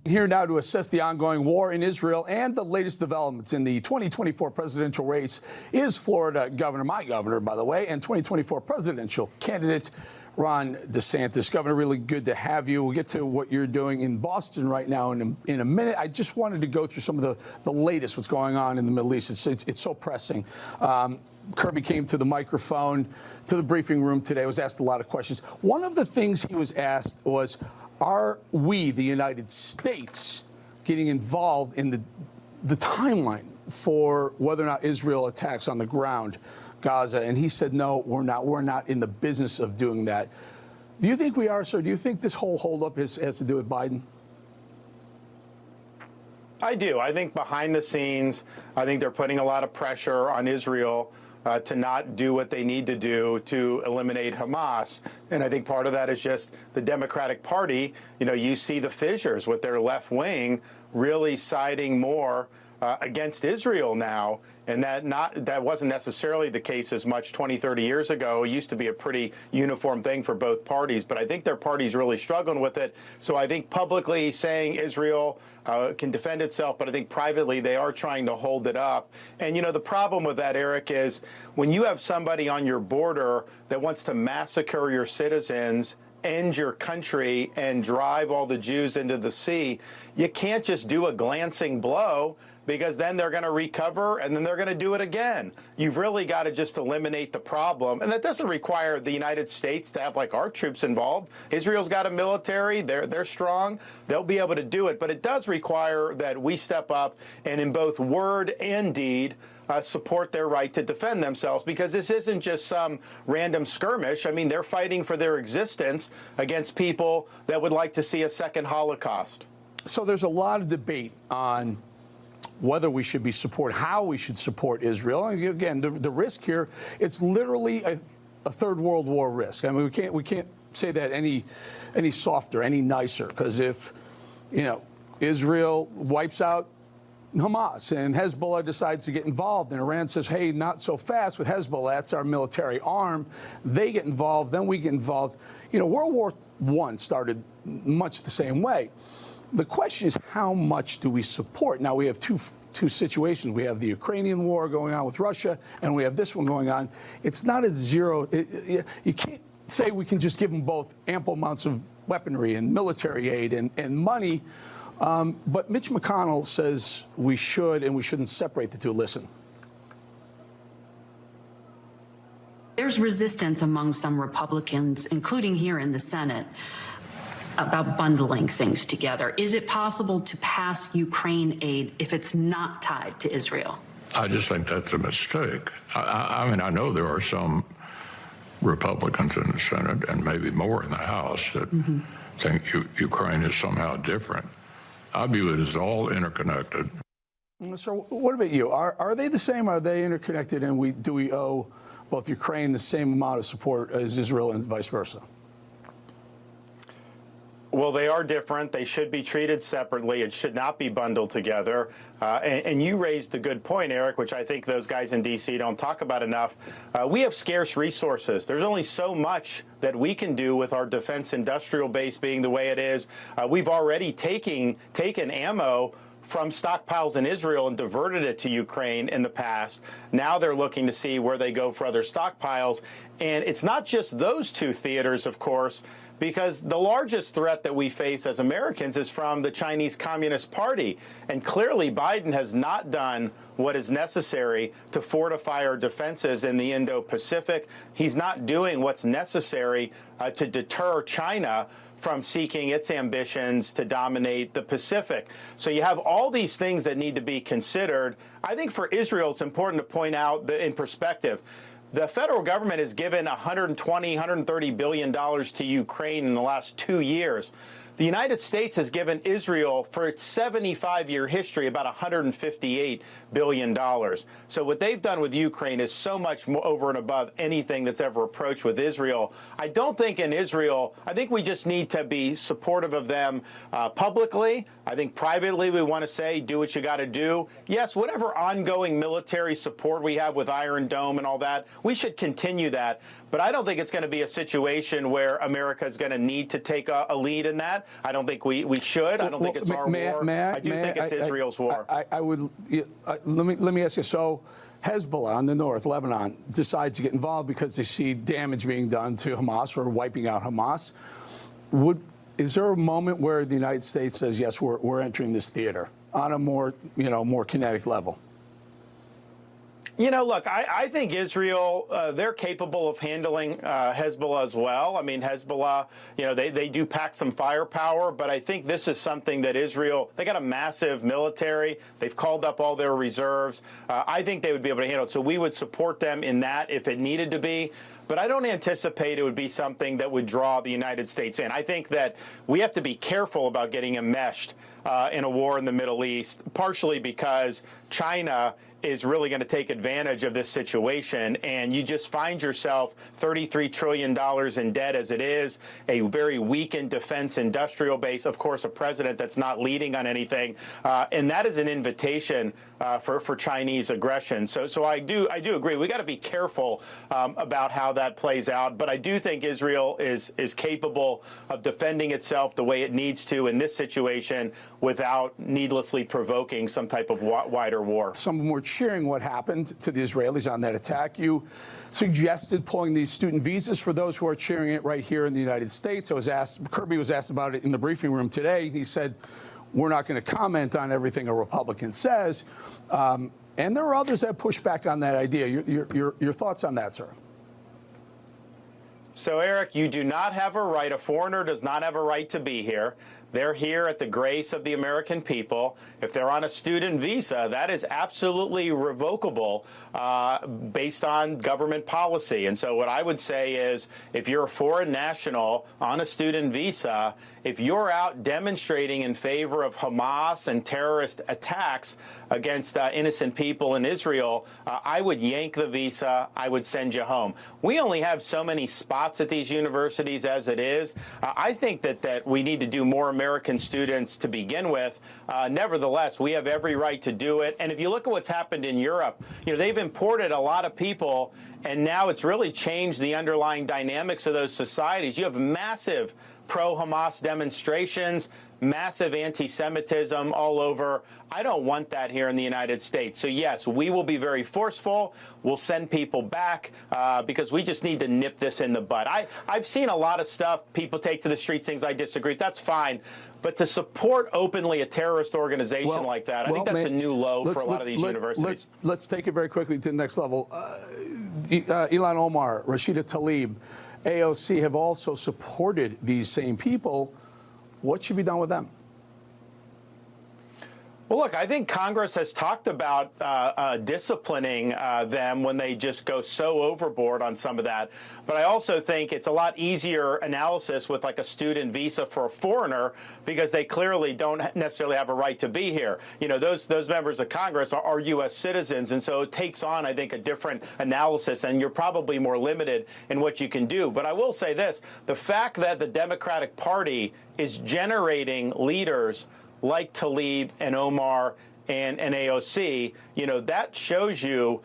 Here now to assess the ongoing war in Israel and the latest developments in the 2024 presidential race is Florida Governor, my governor, by the way, and 2024 presidential candidate Ron DeSantis. Governor, really good to have you. We'll get to what you're doing in Boston right now in a minute. I just wanted to go through some of the latest, what's going on in the Middle East. It's so pressing. Kirby came to the microphone, to the briefing room today, was asked a lot of questions. One of the things he was asked was, are we, the United States, getting involved in the timeline for whether or not Israel attacks on the ground Gaza? And he said, no, we're not. We're not in the business of doing that. Do you think we are, sir? Do you think this whole holdup has to do with Biden? I do. I think behind the scenes, I think they're putting a lot of pressure on Israel to not do what they need to do to eliminate Hamas. And I think part of that is just the Democratic Party. You know, you see the fissures with their left wing really siding more against Israel now. And that wasn't necessarily the case as much 20, 30 years ago. It used to be a pretty uniform thing for both parties. But I think their party's really struggling with it. So I think publicly saying Israel can defend itself, but I think privately they are trying to hold it up. And, you know, the problem with that, Eric, is when you have somebody on your border that wants to massacre your citizens, end your country, and drive all the Jews into the sea, you can't just do a glancing blow, because then they're going to recover and then they're going to do it again. You've really got to just eliminate the problem. And that doesn't require the United States to have like our troops involved. Israel's got a military. They're strong. They'll be able to do it. But it does require that we step up and in both word and deed support their right to defend themselves, because this isn't just some random skirmish. I mean, they're fighting for their existence against people that would like to see a second Holocaust. So there's a lot of debate on whether we should be how we should support Israel. And again, the risk here, it's literally a third world war risk. I mean, we can't say that any softer, any nicer, because if, you know, Israel wipes out Hamas and Hezbollah decides to get involved and Iran says, hey, not so fast with Hezbollah, that's our military arm, they get involved, then we get involved. You know, World War I started much the same way. The question is, how much do we support? Now, we have two situations. We have the Ukrainian war going on with Russia, and we have this one going on. It's not a zero. You can't say we can just give them both ample amounts of weaponry and military aid and money. But Mitch McConnell says we should, and we shouldn't separate the two. Listen. There's resistance among some Republicans, including here in the Senate, about bundling things together. Is it possible to pass Ukraine aid if it's not tied to Israel? I just think that's a mistake. I mean, I know there are some Republicans in the Senate and maybe more in the House that think Ukraine is somehow different. I view it as all interconnected. So what about you? Are they the same? Are they interconnected? And do we owe both Ukraine the same amount of support as Israel and vice versa? Well, they are different. They should be treated separately. It should not be bundled together. And you raised a good point, Eric, which I think those guys in D.C. don't talk about enough. We have scarce resources. There's only so much that we can do with our defense industrial base being the way it is. We've already taken ammo from stockpiles in Israel and diverted it to Ukraine in the past. Now they're looking to see where they go for other stockpiles. And it's not just those two theaters, of course, because the largest threat that we face as Americans is from the Chinese Communist Party. And clearly Biden has not done what is necessary to fortify our defenses in the Indo-Pacific. He's not doing what's necessary to deter China from seeking its ambitions to dominate the Pacific. So you have all these things that need to be considered. I think for Israel, it's important to point out that in perspective, the federal government has given $120, $130 billion to Ukraine in the last 2 years. The United States has given Israel, for its 75-year history, about $158 billion. So what they've done with Ukraine is so much more over and above anything that's ever approached with Israel. I don't think in Israel, I think we just need to be supportive of them publicly. I think privately we want to say, do what you got to do. Yes, whatever ongoing military support we have with Iron Dome and all that, we should continue that. But I don't think it's going to be a situation where America is going to need to take a lead in that. I don't think we should. I don't think it's our war. I do think it's Israel's war. Let me ask you. So Hezbollah in the north, Lebanon, decides to get involved because they see damage being done to Hamas or wiping out Hamas. Is there a moment where the United States says, yes, we're entering this theater on a more kinetic level? Look, I think Israel, they're capable of handling Hezbollah as well. I mean, Hezbollah, they do pack some firepower, but I think this is something that Israel, they got a massive military. They've called up all their reserves. I think they would be able to handle it. So we would support them in that if it needed to be. But I don't anticipate it would be something that would draw the United States in. I think that we have to be careful about getting enmeshed in a war in the Middle East, partially because China is really going to take advantage of this situation, and you just find yourself $33 trillion in debt as it is, a very weakened defense industrial base, of course, a president that's not leading on anything, and that is an invitation for Chinese aggression. So I do agree. We got to be careful about how that plays out, but I do think Israel is capable of defending itself the way it needs to in this situation without needlessly provoking some type of wider war. Some were cheering what happened to the Israelis on that attack. You suggested pulling these student visas for those who are cheering it right here in the United States. Kirby was asked about it in the briefing room today. He said, we're not going to comment on everything a Republican says. And there are others that push back on that idea. Your thoughts on that, sir? So, Eric, you do not have a right. A foreigner does not have a right to be here. They're here at the grace of the American people. If they're on a student visa, that is absolutely revocable based on government policy. And so what I would say is, if you're a foreign national on a student visa, if you're out demonstrating in favor of Hamas and terrorist attacks against innocent people in Israel, I would yank the visa. I would send you home. We only have so many spots at these universities as it is. I think that we need to do more American students to begin with. Nevertheless, we have every right to do it. And if you look at what's happened in Europe, they've imported a lot of people, and now it's really changed the underlying dynamics of those societies. You have massive pro-Hamas demonstrations, massive anti-Semitism all over. I don't want that here in the United States. So, yes, we will be very forceful. We'll send people back because we just need to nip this in the bud. I've seen a lot of stuff people take to the streets, things I disagree with. That's fine. But to support openly a terrorist organization like that, I think that's a new low for a lot of these universities. Let's take it very quickly to the next level. Ilhan Omar, Rashida Tlaib, AOC have also supported these same people. What should be done with them? Well, look, I think Congress has talked about disciplining them when they just go so overboard on some of that. But I also think it's a lot easier analysis with like a student visa for a foreigner because they clearly don't necessarily have a right to be here. Those members of Congress are U.S. citizens, and so it takes on, I think, a different analysis, and you're probably more limited in what you can do. But I will say this, the fact that the Democratic Party is generating leaders like Tlaib and Omar and AOC, that shows you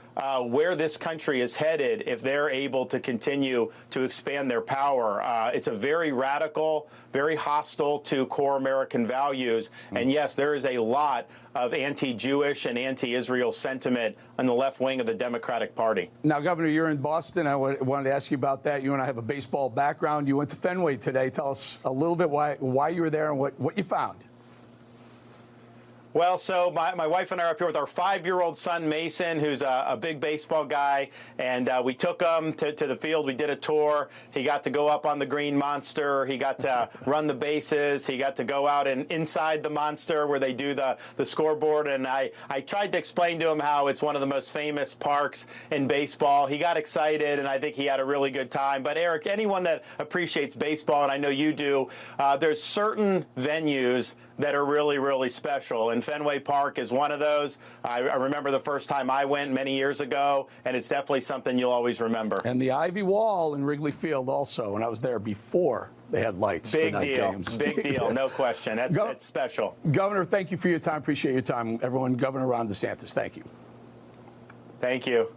where this country is headed if they're able to continue to expand their power. It's a very radical, very hostile to core American values. And yes, there is a lot of anti-Jewish and anti-Israel sentiment on the left wing of the Democratic Party. Now, Governor, you're in Boston. I wanted to ask you about that. You and I have a baseball background. You went to Fenway today. Tell us a little bit why you were there and what you found. Well, so my wife and I are up here with our 5-year-old son, Mason, who's a big baseball guy, and we took him to the field. We did a tour. He got to go up on the green monster. He got to run the bases. He got to go out and inside the monster where they do the scoreboard, and I tried to explain to him how it's one of the most famous parks in baseball. He got excited, and I think he had a really good time. But, Eric, anyone that appreciates baseball, and I know you do, there's certain venues that are really, really special. And Fenway Park is one of those. I remember the first time I went many years ago, and it's definitely something you'll always remember. And the Ivy Wall in Wrigley Field also, and I was there before they had lights for night games. Big deal, no question. That's special. Governor, thank you for your time. Appreciate your time. Everyone, Governor Ron DeSantis, thank you. Thank you.